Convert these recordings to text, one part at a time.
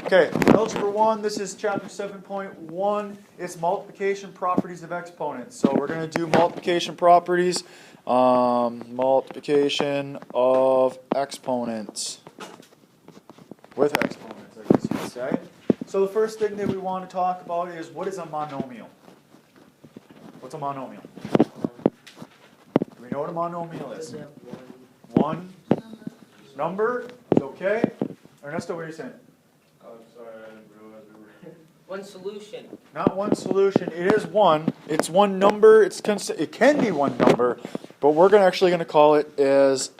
Okay, Algebra 1, this is chapter 7.1. It's multiplication properties of exponents. So we're going to do multiplication properties, multiplication of exponents, with exponents, I guess you could say. So the first thing that we want to talk about is, what is a monomial? What's a monomial? Do we know what a monomial is? One number is okay. Ernesto, what are you saying? I'm sorry, I didn't realize we were. One solution. Not one solution. It is one. It's one number. It can be one number, but we're actually going to call it as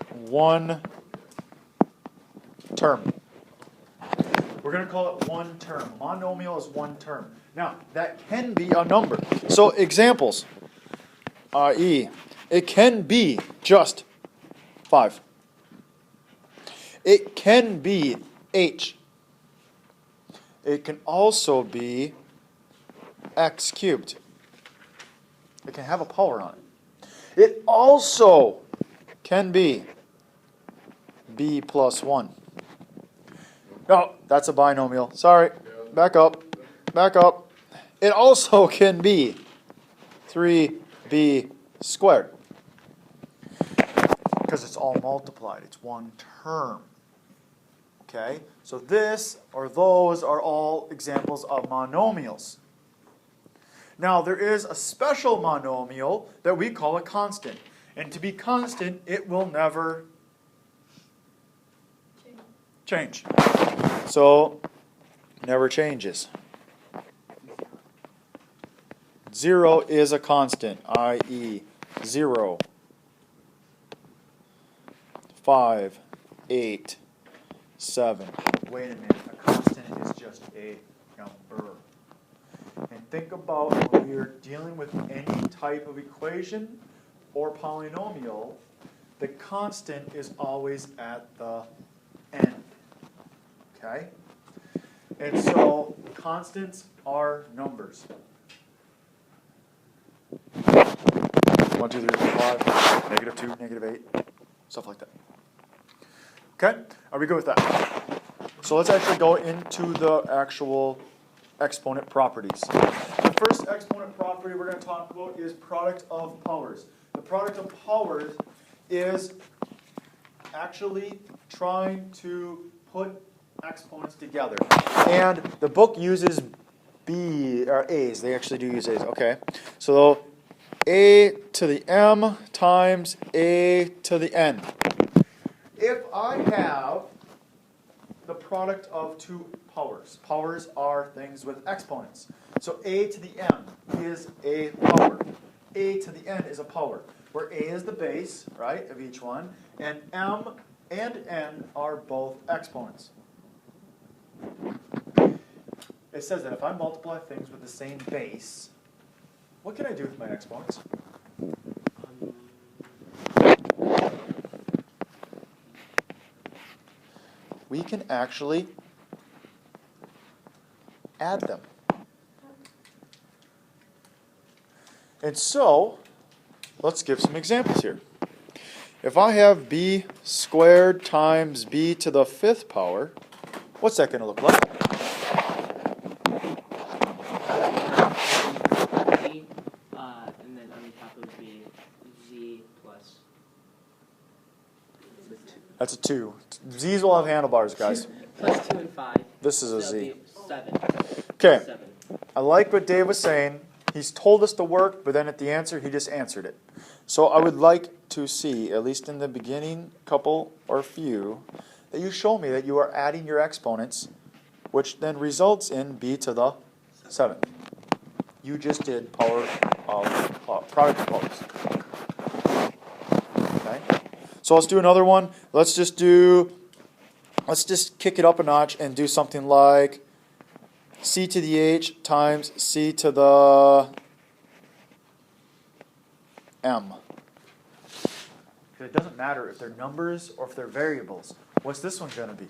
one term. We're going to call it one term. Monomial is one term. Now, that can be a number. So examples, i.e., it can be just 5. It can be h. It can also be x cubed. It can have a power on it. It also can be b plus 1. No, that's a binomial. Sorry. Back up. Back up. It also can be 3b squared. Because it's all multiplied. It's one term. Okay? So this or those are all examples of monomials. Now, there is a special monomial that we call a constant. And to be constant, it will never change. So, never changes. 0 is a constant, i.e., 0, 5, 8, 7. Wait a minute, a constant is just a number. And think about when you're dealing with any type of equation or polynomial, the constant is always at the end. Okay? And so constants are numbers. 1, 2, 3, 4, 5, -2, -8, stuff like that. Okay? Are we good with that? So let's actually go into the actual exponent properties. The first exponent property we're going to talk about is product of powers. The product of powers is actually trying to put exponents together. And the book uses A's. They actually do use A's. Okay. So a to the m times a to the n. If I have the product of two powers, powers are things with exponents. So a to the m is a power. A to the n is a power, where a is the base, right, of each one, and m and n are both exponents. It says that if I multiply things with the same base, what can I do with my exponents? We can actually add them. And so, let's give some examples here. If I have b squared times b to the 5th power, what's that going to look like? And then on the top would be z plus. That's a 2. Z's will have handlebars, guys. Plus 2 and 5. This is a so z. 7. Okay. 7. I like what Dave was saying. He's told us to work, but then at the answer, he just answered it. So I would like to see, at least in the beginning couple or few, that you show me that you are adding your exponents, which then results in b to the 7th. You just did power of product of powers. Okay? So let's do another one. Let's just kick it up a notch and do something like c to the h times c to the m. It doesn't matter if they're numbers or if they're variables. What's this one going to be?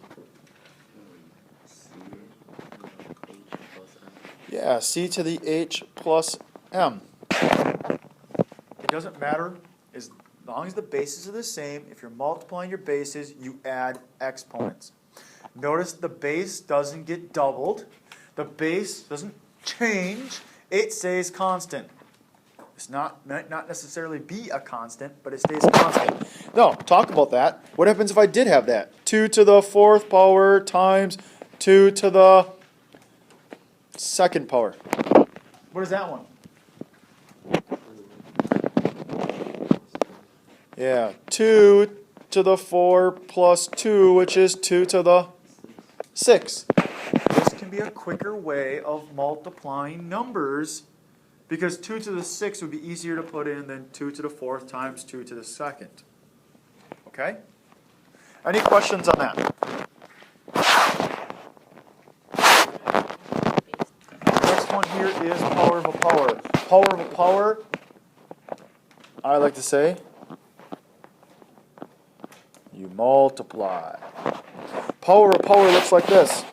Yeah, c to the h plus m. It doesn't matter as long as the bases are the same. If you're multiplying your bases, you add exponents. Notice the base doesn't get doubled. The base doesn't change. It stays constant. It's might not necessarily be a constant, but it stays constant. No, talk about that. What happens if I did have that? 2 to the 4th power times 2 to the 2nd power. What is that one? Yeah, 2 to the 4 plus 2, which is 2 to the 6. This can be a quicker way of multiplying numbers because 2 to the 6 would be easier to put in than 2 to the 4th times 2 to the 2nd. Okay? Any questions on that? Next one here is power of a power. Power of a power, I like to say, you multiply. Power of power looks like this.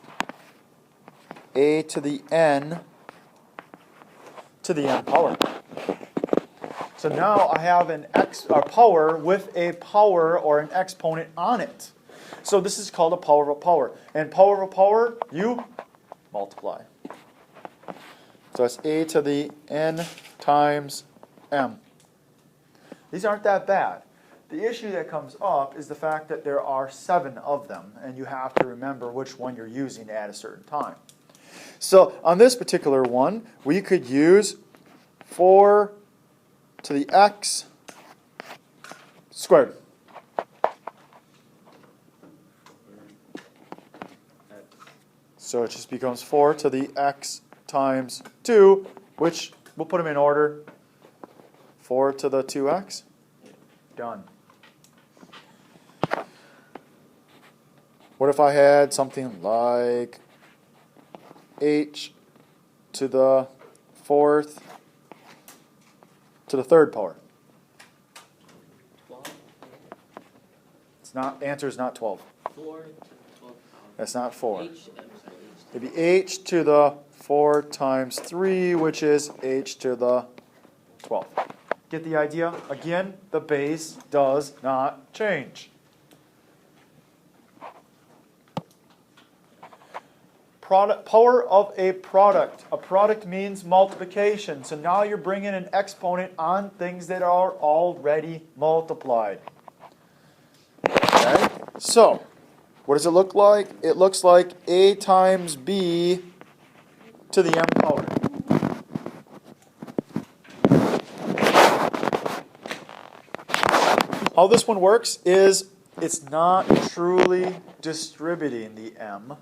A to the n to the n power. So now I have a power with a power or an exponent on it. So this is called a power of a power. And power of a power, you multiply. So it's a to the n times m. These aren't that bad. The issue that comes up is the fact that there are 7 of them, and you have to remember which one you're using at a certain time. So on this particular one, we could use 4 to the x squared. So it just becomes 4 to the x times 2, which we'll put them in order. 4 to the 2x. Done. What if I had something like h to the 4th to the 3rd power? 12. It's not. The answer is not 12. 4 to 12. That's not 4. I'm sorry, It'd be h to the 4 times 3, which is h to the 12. Get the idea? Again, the base does not change. Power of a product. A product means multiplication. So now you're bringing an exponent on things that are already multiplied. Okay? So, what does it look like? It looks like a times b to the m power. How this one works is it's not truly distributing the m,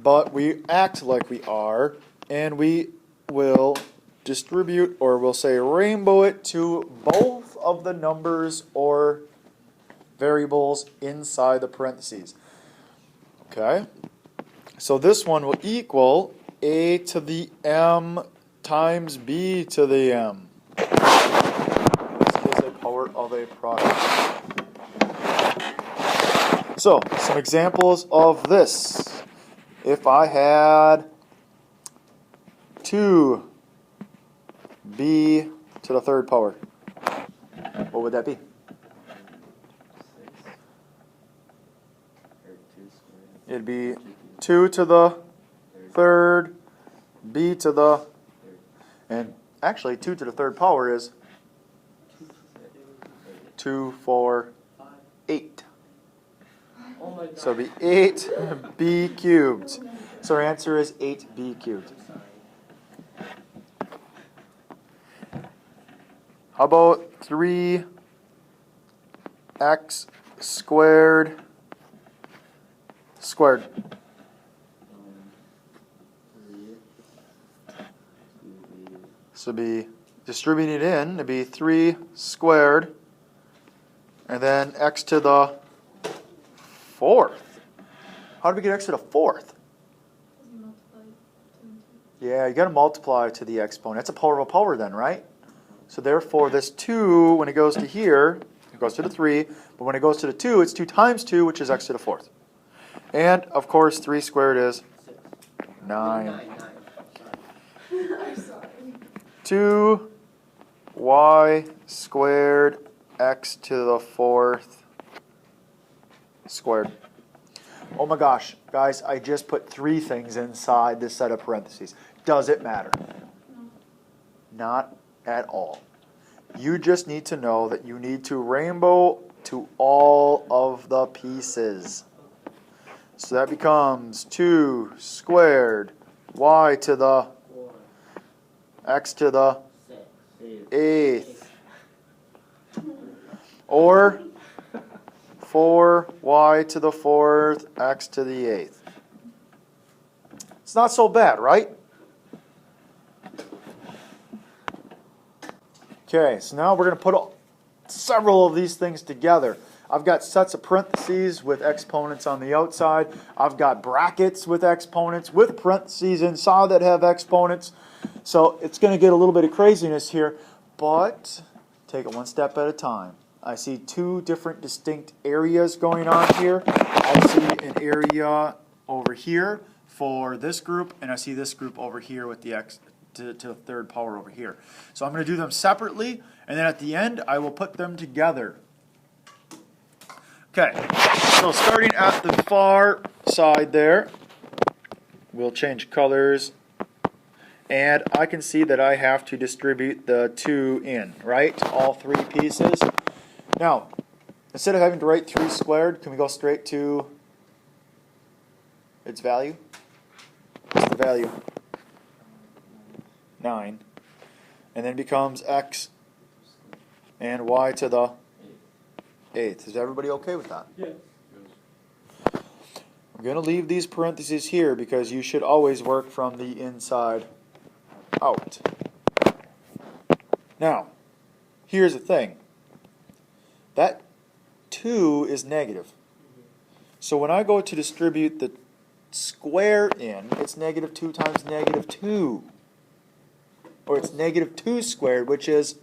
but we act like we are, and we will distribute, or we'll say rainbow it to both of the numbers or variables inside the parentheses. Okay? So this one will equal a to the m times b to the m. This is a power of a product. So, some examples of this. If I had 2b to the 3rd power, what would that be? 6. Or 2 squared. It'd be 2 to the 3rd, b to the, and actually 2 to the 3rd power is 2, 4, 8. Oh my God. So it'd be 8b cubed. So our answer is 8b cubed. How about 3x squared squared? So it'd be distributing it in, it'd be 3 squared, and then x to the 4th. How do we get x to the 4th? Yeah, you got to multiply to the exponent. That's a power of a power then, right? So therefore, this 2, when it goes to here, it goes to the 3. But when it goes to the 2, it's 2 times 2, which is x to the 4th. And, of course, 3 squared is 9. 2y squared x to the 4th squared. Oh my gosh, guys, I just put 3 things inside this set of parentheses. Does it matter? Not at all. You just need to know that you need to rainbow to all of the pieces. So that becomes 2 squared y to the 4, x to the 6, 8th. Or 4y to the 4th, x to the 8th. It's not so bad, right? Okay, so now we're going to put several of these things together. I've got sets of parentheses with exponents on the outside. I've got brackets with exponents with parentheses inside that have exponents. So it's going to get a little bit of craziness here, but take it one step at a time. I see 2 different distinct areas going on here. I see an area over here for this group, and I see this group over here with the x to the 3rd power over here. So I'm going to do them separately, and then at the end I will put them together. Okay, so starting at the far side there, we'll change colors, and I can see that I have to distribute the 2 in, right? All 3 pieces. Now, instead of having to write 3 squared, can we go straight to its value? What's the value? 9. And then becomes x and y to the 8th. Is everybody okay with that? Yes. I'm going to leave these parentheses here because you should always work from the inside out. Now, here's the thing. That 2 is negative. So when I go to distribute the square in, it's negative 2 times negative 2. Or it's negative 2 squared, which is,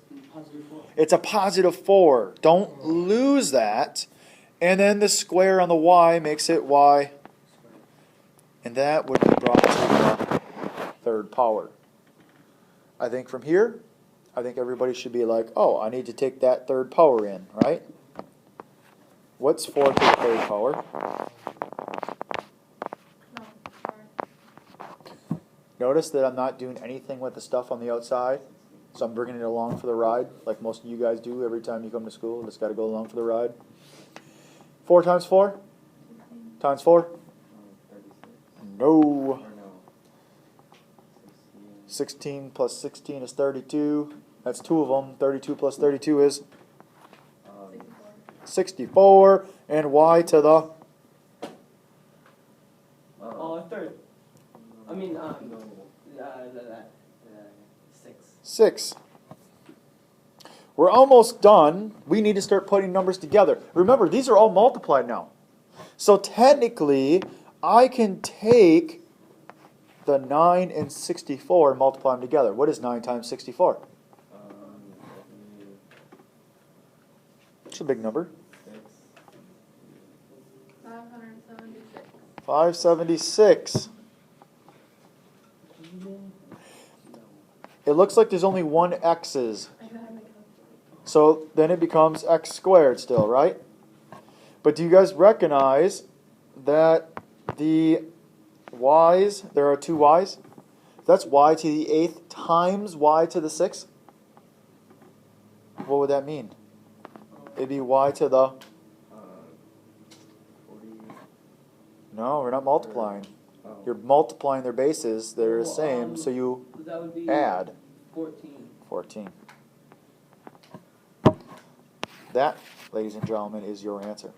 it's a positive 4. Don't lose that. And then the square on the y makes it y. And that would be brought to the 3rd power. I think from here, I think everybody should be like, oh, I need to take that 3rd power in, right? What's 4 to the 3rd power? Notice that I'm not doing anything with the stuff on the outside. So I'm bringing it along for the ride, like most of you guys do every time you come to school. Just got to go along for the ride. 4 times 4? Times 4? No. 16 plus 16 is 32. That's 2 of them. 32 plus 32 is 64. And y to the 3rd. I mean, 6. 6. We're almost done. We need to start putting numbers together. Remember, these are all multiplied now. So technically, I can take the 9 and 64 and multiply them together. What is 9 times 64? It's a big number. 576. 576. It looks like there's only 1 x's. So then it becomes x squared still, right? But do you guys recognize that the y's, there are 2 y's? That's y to the 8th times y to the 6th. What would that mean? It'd be y to the... No, we're not multiplying. You're multiplying their bases. They're the same, so you That would be add 14. 14. That, ladies and gentlemen, is your answer.